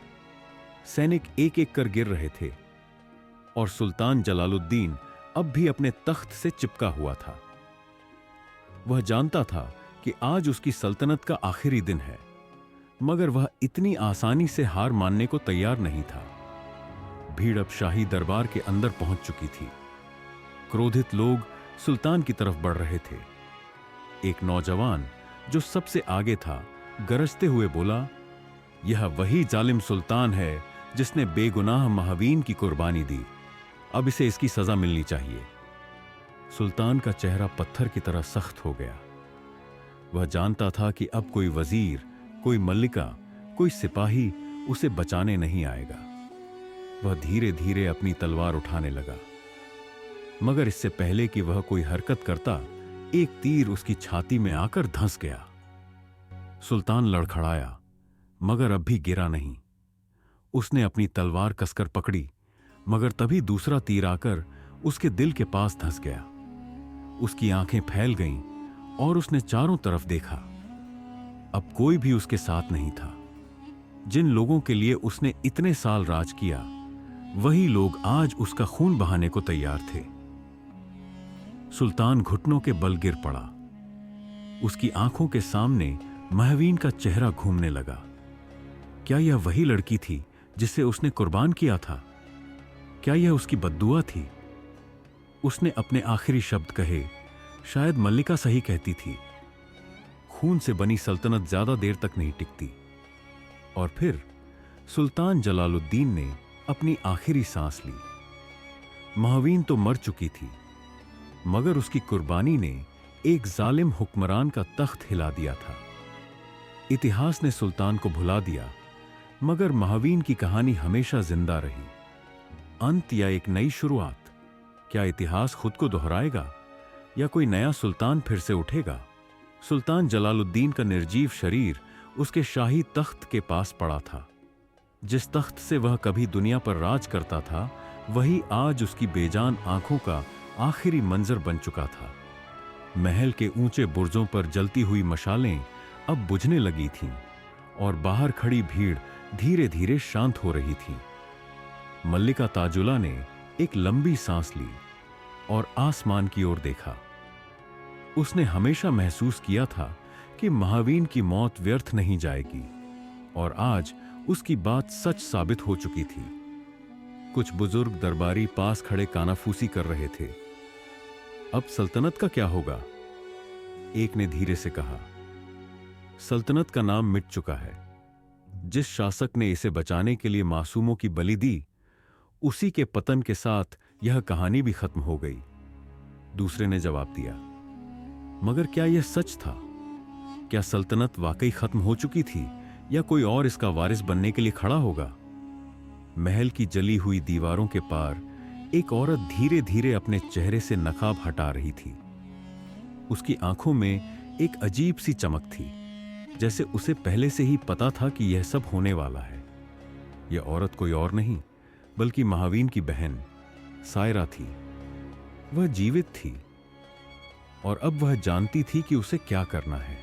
सैनिक एक एक कर गिर रहे थे और सुल्तान जलालुद्दीन अब भी अपने तख्त से चिपका हुआ था। वह जानता था कि आज उसकी सल्तनत का आखिरी दिन है, मगर वह इतनी आसानी से हार मानने को तैयार नहीं था। भीड़ अब शाही दरबार के अंदर पहुंच चुकी थी। क्रोधित लोग सुल्तान की तरफ बढ़ रहे थे। एक नौजवान जो सबसे आगे था, गरजते हुए बोला, यह वही जालिम सुल्तान है जिसने बेगुनाह महवीन की कुर्बानी दी। अब इसे इसकी सजा मिलनी चाहिए। सुल्तान का चेहरा पत्थर की तरह सख्त हो गया। वह जानता था कि अब कोई वजीर, कोई मल्लिका, कोई सिपाही उसे बचाने नहीं आएगा। वह धीरे धीरे अपनी तलवार उठाने लगा, मगर इससे पहले कि वह कोई हरकत करता, एक तीर उसकी छाती में आकर धंस गया। सुल्तान लड़खड़ाया, मगर अब भी गिरा नहीं। उसने अपनी तलवार कसकर पकड़ी, मगर तभी दूसरा तीर आकर उसके दिल के पास धंस गया। उसकी आंखें फैल गईं और उसने चारों तरफ देखा। अब कोई भी उसके साथ नहीं था। जिन लोगों के लिए उसने इतने साल राज किया, वही लोग आज उसका खून बहाने को तैयार थे। सुल्तान घुटनों के बल गिर पड़ा। उसकी आंखों के सामने महवीन का चेहरा घूमने लगा। क्या यह वही लड़की थी जिसे उसने कुर्बान किया था? क्या यह उसकी बद्दुआ थी? उसने अपने आखिरी शब्द कहे, शायद मल्लिका सही कहती थी। खून से बनी सल्तनत ज्यादा देर तक नहीं टिकती। और फिर सुल्तान जलालुद्दीन ने अपनी आखिरी सांस ली। महवीन तो मर चुकी थी, मगर उसकी कुर्बानी ने एक जालिम हुक्मरान का तख्त हिला दिया था। इतिहास ने सुल्तान को भुला दिया, मगर महवीन की कहानी हमेशा जिंदा रही। अंत या एक नई शुरुआत? क्या इतिहास खुद को दोहराएगा या कोई नया सुल्तान फिर से उठेगा? सुल्तान जलालुद्दीन का निर्जीव शरीर उसके शाही तख्त के पास पड़ा था। जिस तख्त से वह कभी दुनिया पर राज करता था, वही आज उसकी बेजान आंखों का आखिरी मंजर बन चुका था। महल के ऊंचे बुर्जों पर जलती हुई मशालें अब बुझने लगी थीं और बाहर खड़ी भीड़ धीरे धीरे शांत हो रही थी। मल्लिका ताजुला ने एक लंबी सांस ली और आसमान की ओर देखा। उसने हमेशा महसूस किया था कि महावीन की मौत व्यर्थ नहीं जाएगी, और आज उसकी बात सच साबित हो चुकी थी। कुछ बुजुर्ग दरबारी पास खड़े कानाफूसी कर रहे थे। अब सल्तनत का क्या होगा? एक ने धीरे से कहा। सल्तनत का नाम मिट चुका है। जिस शासक ने इसे बचाने के लिए मासूमों की बलि दी, उसी के पतन के साथ यह कहानी भी खत्म हो गई। दूसरे ने जवाब दिया। मगर क्या यह सच था? क्या सल्तनत वाकई खत्म हो चुकी थी या कोई और इसका वारिस बनने के लिए खड़ा होगा? महल की जली हुई दीवारों के पार एक औरत धीरे धीरे अपने चेहरे से नकाब हटा रही थी। उसकी आंखों में एक अजीब सी चमक थी, जैसे उसे पहले से ही पता था कि यह सब होने वाला है। यह औरत कोई और नहीं बल्कि महावीन की बहन सायरा थी। वह जीवित थी और अब वह जानती थी कि उसे क्या करना है।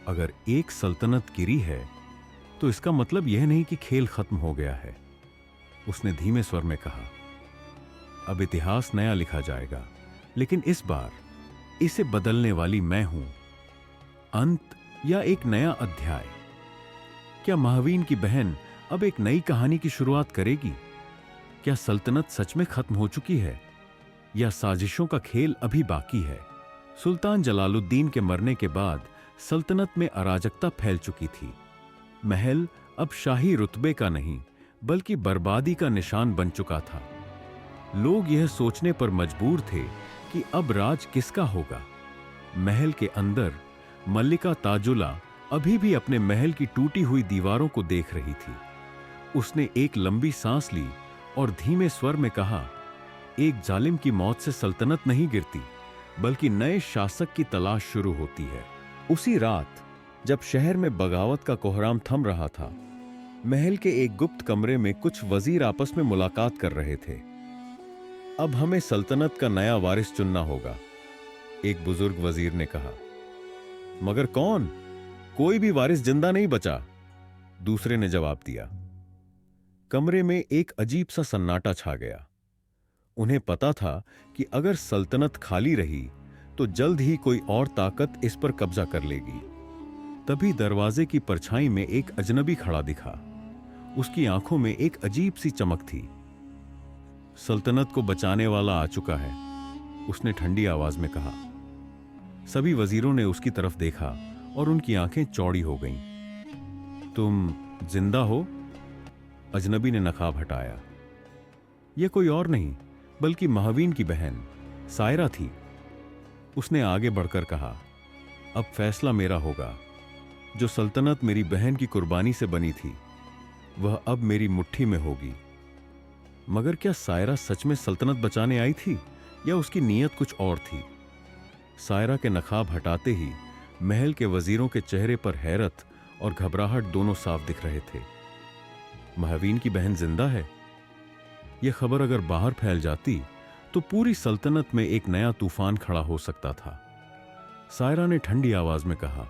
अगर एक सल्तनत गिरी है तो इसका मतलब यह नहीं कि खेल खत्म हो गया है। उसने धीमे स्वर में कहा, अब इतिहास नया लिखा जाएगा, लेकिन इस बार इसे बदलने वाली मैं हूं। अंत या एक नया अध्याय? क्या महावीन की बहन अब एक नई कहानी की शुरुआत करेगी? क्या सल्तनत सच में खत्म हो चुकी है या साजिशों का खेल अभी बाकी है? सुल्तान जलालुद्दीन के मरने के बाद सल्तनत में अराजकता फैल चुकी थी। महल अब शाही रुतबे का नहीं बल्कि बर्बादी का निशान बन चुका था। लोग यह सोचने पर मजबूर थे कि अब राज किसका होगा। महल के अंदर मल्लिका ताजुला अभी भी अपने महल की टूटी हुई दीवारों को देख रही थी। उसने एक लंबी सांस ली और धीमे स्वर में कहा, एक जालिम की मौत से सल्तनत नहीं गिरती बल्कि नए शासक की तलाश शुरू होती है। उसी रात जब शहर में बगावत का कोहराम थम रहा था, महल के एक गुप्त कमरे में कुछ वजीर आपस में मुलाकात कर रहे थे। अब हमें सल्तनत का नया वारिस चुनना होगा, एक बुजुर्ग वजीर ने कहा। मगर कौन? कोई भी वारिस जिंदा नहीं बचा, दूसरे ने जवाब दिया। कमरे में एक अजीब सा सन्नाटा छा गया। उन्हें पता था कि अगर सल्तनत खाली रही तो जल्द ही कोई और ताकत इस पर कब्जा कर लेगी। तभी दरवाजे की परछाई में एक अजनबी खड़ा दिखा। उसकी आंखों में एक अजीब सी चमक थी। सल्तनत को बचाने वाला आ चुका है, उसने ठंडी आवाज में कहा। सभी वजीरों ने उसकी तरफ देखा और उनकी आंखें चौड़ी हो गईं। तुम जिंदा हो? अजनबी ने नकाब हटाया। यह कोई और नहीं बल्कि महावीन की बहन सायरा थी। उसने आगे बढ़कर कहा, अब फैसला मेरा होगा। जो सल्तनत मेरी बहन की कुर्बानी से बनी थी वह अब मेरी मुट्ठी में होगी। मगर क्या सायरा सच में सल्तनत बचाने आई थी या उसकी नीयत कुछ और थी? सायरा के नकाब हटाते ही महल के वजीरों के चेहरे पर हैरत और घबराहट दोनों साफ दिख रहे थे। महावीन की बहन जिंदा है। यह खबर अगर बाहर फैल जाती तो पूरी सल्तनत में एक नया तूफान खड़ा हो सकता था। सायरा ने ठंडी आवाज में कहा,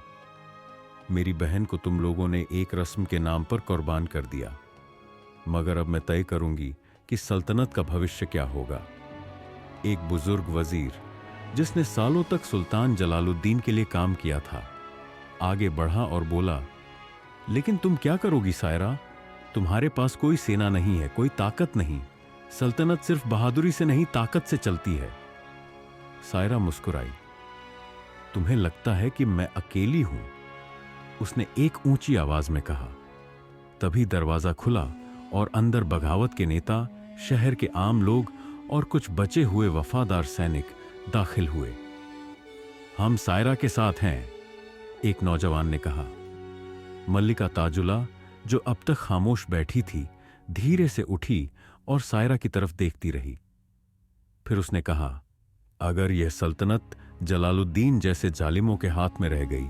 मेरी बहन को तुम लोगों ने एक रस्म के नाम पर कुर्बान कर दिया, मगर अब मैं तय करूंगी कि सल्तनत का भविष्य क्या होगा। एक बुजुर्ग वजीर जिसने सालों तक सुल्तान जलालुद्दीन के लिए काम किया था आगे बढ़ा और बोला, लेकिन तुम क्या करोगी सायरा? तुम्हारे पास कोई सेना नहीं है, कोई ताकत नहीं। सल्तनत सिर्फ बहादुरी से नहीं, ताकत से चलती है। सायरा मुस्कुराई। तुम्हें लगता है कि मैं अकेली हूं? उसने एक ऊंची आवाज में कहा। तभी दरवाजा खुला और अंदर बगावत के नेता, शहर के आम लोग और कुछ बचे हुए वफादार सैनिक दाखिल हुए। हम सायरा के साथ हैं, एक नौजवान ने कहा। मल्लिका ताजुला, जो अब तक खामोश बैठी थी, धीरे से उठी और सायरा की तरफ देखती रही। फिर उसने कहा, अगर यह सल्तनत जलालुद्दीन जैसे जालिमों के हाथ में रह गई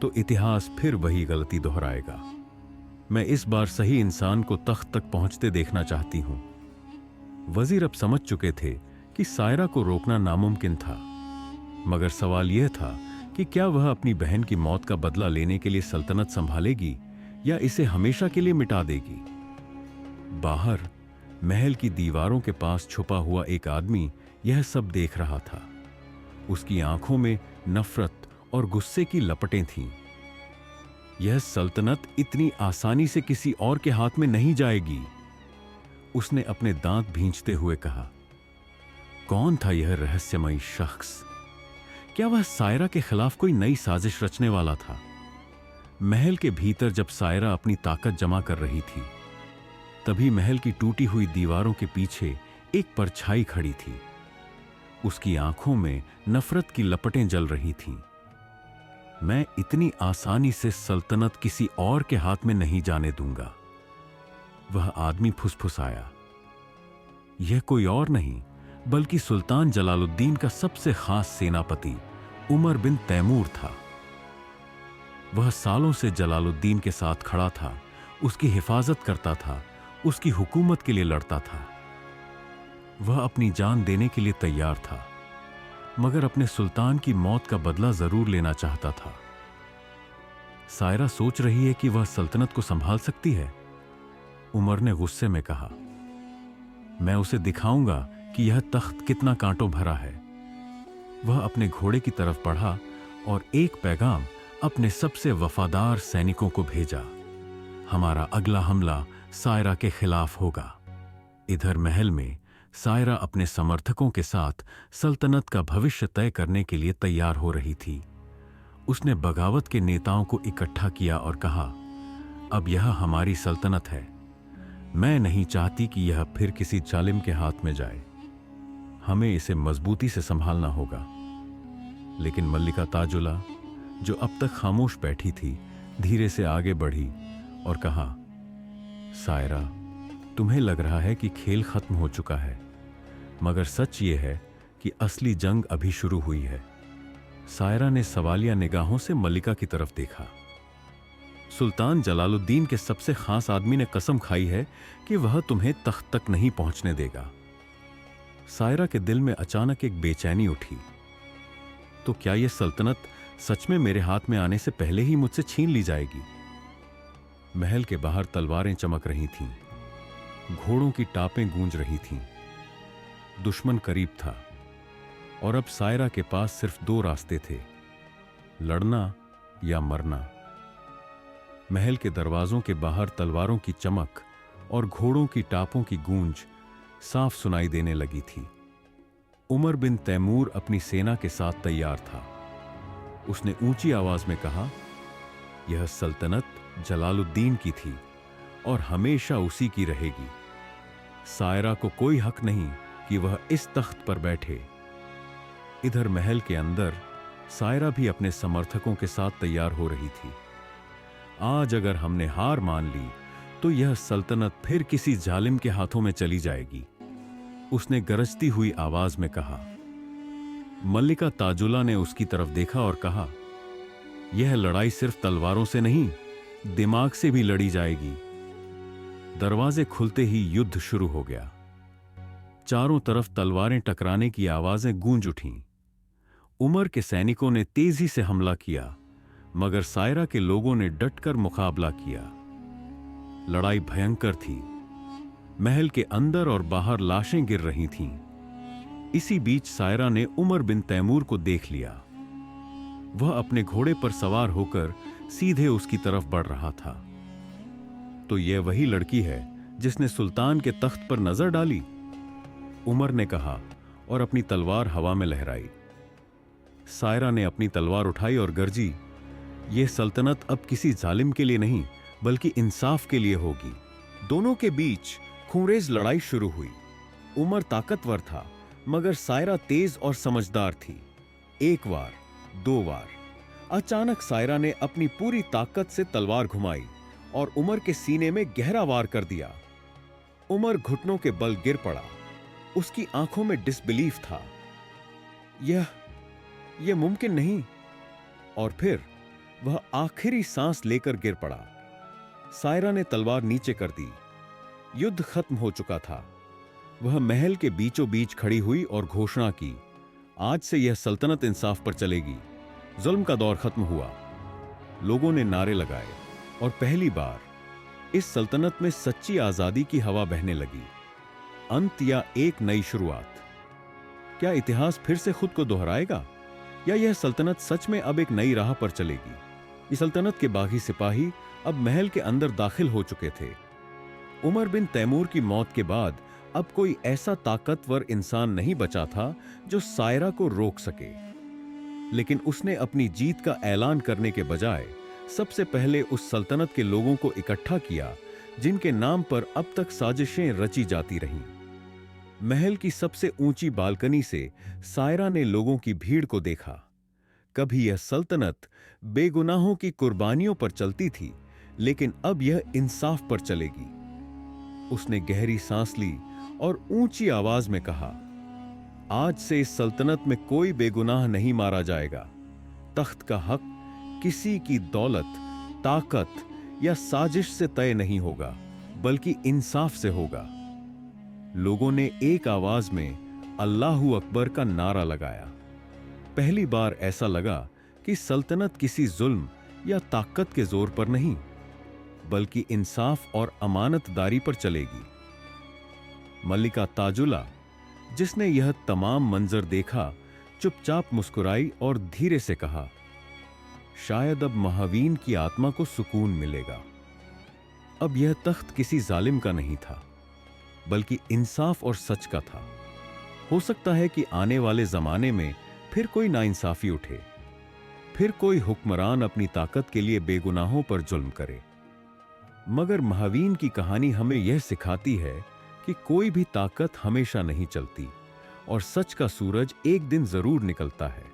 तो इतिहास फिर वही गलती दोहराएगा। मैं इस बार सही इंसान को तख्त तक पहुंचते देखना चाहती हूं। वजीर अब समझ चुके थे कि सायरा को रोकना नामुमकिन था, मगर सवाल यह था कि क्या वह अपनी बहन की मौत का बदला लेने के लिए सल्तनत संभालेगी या इसे हमेशा के लिए मिटा देगी। बाहर महल की दीवारों के पास छुपा हुआ एक आदमी यह सब देख रहा था। उसकी आंखों में नफरत और गुस्से की लपटें थीं। यह सल्तनत इतनी आसानी से किसी और के हाथ में नहीं जाएगी, उसने अपने दांत भींचते हुए कहा। कौन था यह रहस्यमयी शख्स? क्या वह सायरा के खिलाफ कोई नई साजिश रचने वाला था? महल के भीतर जब सायरा अपनी ताकत जमा कर रही थी, तभी महल की टूटी हुई दीवारों के पीछे एक परछाई खड़ी थी। उसकी आंखों में नफरत की लपटें जल रही थीं। मैं इतनी आसानी से सल्तनत किसी और के हाथ में नहीं जाने दूंगा, वह आदमी फुसफुसाया। यह कोई और नहीं बल्कि सुल्तान जलालुद्दीन का सबसे खास सेनापति उमर बिन तैमूर था। वह सालों से जलालुद्दीन के साथ खड़ा था, उसकी हिफाजत करता था, उसकी हुकूमत के लिए लड़ता था। वह अपनी जान देने के लिए तैयार था, मगर अपने सुल्तान की मौत का बदला जरूर लेना चाहता था। सायरा सोच रही है कि वह सल्तनत को संभाल सकती है। उमर ने गुस्से में कहा, मैं उसे दिखाऊंगा कि यह तख्त कितना कांटों भरा है। वह अपने घोड़े की तरफ बढ़ा और एक पैगाम अपने सबसे वफादार सैनिकों को भेजा। हमारा अगला हमला सायरा के खिलाफ होगा। इधर महल में सायरा अपने समर्थकों के साथ सल्तनत का भविष्य तय करने के लिए तैयार हो रही थी। उसने बगावत के नेताओं को इकट्ठा किया और कहा, अब यह हमारी सल्तनत है। मैं नहीं चाहती कि यह फिर किसी जालिम के हाथ में जाए। हमें इसे मजबूती से संभालना होगा। लेकिन मल्लिका ताजुला, जो अब तक खामोश बैठी थी, धीरे से आगे बढ़ी और कहा, सायरा, तुम्हें लग रहा है कि खेल खत्म हो चुका है, मगर सच ये है कि असली जंग अभी शुरू हुई है। सायरा ने सवालिया निगाहों से मल्लिका की तरफ देखा। सुल्तान जलालुद्दीन के सबसे खास आदमी ने कसम खाई है कि वह तुम्हें तख्त तक नहीं पहुंचने देगा। सायरा के दिल में अचानक एक बेचैनी उठी। तो क्या यह सल्तनत सच में मेरे हाथ में आने से पहले ही मुझसे छीन ली जाएगी? महल के बाहर तलवारें चमक रही थीं, घोड़ों की टापें गूंज रही थीं। दुश्मन करीब था और अब सायरा के पास सिर्फ दो रास्ते थे, लड़ना या मरना। महल के दरवाजों के बाहर तलवारों की चमक और घोड़ों की टापों की गूंज साफ सुनाई देने लगी थी। उमर बिन तैमूर अपनी सेना के साथ तैयार था। उसने ऊंची आवाज में कहा, यह सल्तनत जलालुद्दीन की थी और हमेशा उसी की रहेगी। सायरा को कोई हक नहीं कि वह इस तख्त पर बैठे। इधर महल के अंदर सायरा भी अपने समर्थकों के साथ तैयार हो रही थी। आज अगर हमने हार मान ली तो यह सल्तनत फिर किसी जालिम के हाथों में चली जाएगी, उसने गरजती हुई आवाज में कहा। मल्लिका ताजुला ने उसकी तरफ देखा और कहा, यह लड़ाई सिर्फ तलवारों से नहीं, दिमाग से भी लड़ी जाएगी। दरवाजे खुलते ही युद्ध शुरू हो गया। चारों तरफ तलवारें टकराने की आवाजें गूंज उठीं। उमर के सैनिकों ने तेजी से हमला किया, मगर सायरा के लोगों ने डटकर मुकाबला किया। लड़ाई भयंकर थी। महल के अंदर और बाहर लाशें गिर रही थीं। इसी बीच सायरा ने उमर बिन तैमूर को देख लिया। वह अपने घोड़े पर सवार होकर सीधे उसकी तरफ बढ़ रहा था। तो यह वही लड़की है जिसने सुल्तान के तख्त पर नजर डाली, उमर ने कहा और अपनी तलवार हवा में लहराई। सायरा ने अपनी तलवार उठाई और गरजी, यह सल्तनत अब किसी जालिम के लिए नहीं बल्कि इंसाफ के लिए होगी। दोनों के बीच खूंरेज लड़ाई शुरू हुई। उमर ताकतवर था, मगर सायरा तेज और समझदार थी। एक बार, दो बार, अचानक सायरा ने अपनी पूरी ताकत से तलवार घुमाई और उमर के सीने में गहरा वार कर दिया। उमर घुटनों के बल गिर पड़ा। उसकी आंखों में डिसबिलीफ था। यह मुमकिन नहीं। और फिर वह आखिरी सांस लेकर गिर पड़ा। सायरा ने तलवार नीचे कर दी। युद्ध खत्म हो चुका था। वह महल के बीचों बीच खड़ी हुई और घोषणा की, आज से यह सल्तनत इंसाफ पर चलेगी। जुल्म का दौर खत्म हुआ। लोगों ने नारे लगाए और पहली बार इस सल्तनत में सच्ची आजादी की हवा बहने लगी। अंत या एक नई शुरुआत? क्या इतिहास फिर से खुद को दोहराएगा, या यह सल्तनत सच में अब एक नई राह पर चलेगी? इस सल्तनत के बागी सिपाही अब महल के अंदर दाखिल हो चुके थे। उमर बिन तैमूर की मौत के बाद अब कोई ऐसा ताकतवर इंसान नहीं बचा था जो सायरा को रोक सके। लेकिन उसने अपनी जीत का ऐलान करने के बजाय सबसे पहले उस सल्तनत के लोगों को इकट्ठा किया जिनके नाम पर अब तक साजिशें रची जाती रहीं। महल की सबसे ऊंची बालकनी से सायरा ने लोगों की भीड़ को देखा। कभी यह सल्तनत बेगुनाहों की कुर्बानियों पर चलती थी, लेकिन अब यह इंसाफ पर चलेगी। उसने गहरी सांस ली और ऊंची आवाज में कहा, आज से इस सल्तनत में कोई बेगुनाह नहीं मारा जाएगा। तख्त का हक किसी की दौलत, ताकत या साजिश से तय नहीं होगा, बल्कि इंसाफ से होगा। लोगों ने एक आवाज में अल्लाहू अकबर का नारा लगाया। पहली बार ऐसा लगा कि सल्तनत किसी जुल्म या ताकत के जोर पर नहीं, बल्कि इंसाफ और अमानतदारी पर चलेगी। मल्लिका ताजुला, जिसने यह तमाम मंजर देखा, चुपचाप मुस्कुराई और धीरे से कहा, शायद अब महावीन की आत्मा को सुकून मिलेगा। अब यह तख्त किसी जालिम का नहीं था, बल्कि इंसाफ और सच का था। हो सकता है कि आने वाले जमाने में फिर कोई नाइंसाफी उठे, फिर कोई हुक्मरान अपनी ताकत के लिए बेगुनाहों पर जुल्म करे, मगर महावीन की कहानी हमें यह सिखाती है कि कोई भी ताकत हमेशा नहीं चलती और सच का सूरज एक दिन जरूर निकलता है।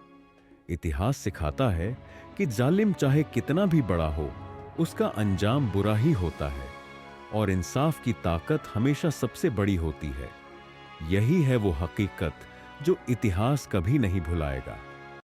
इतिहास सिखाता है कि जालिम चाहे कितना भी बड़ा हो, उसका अंजाम बुरा ही होता है और इंसाफ की ताकत हमेशा सबसे बड़ी होती है। यही है वो हकीकत जो इतिहास कभी नहीं भुलाएगा।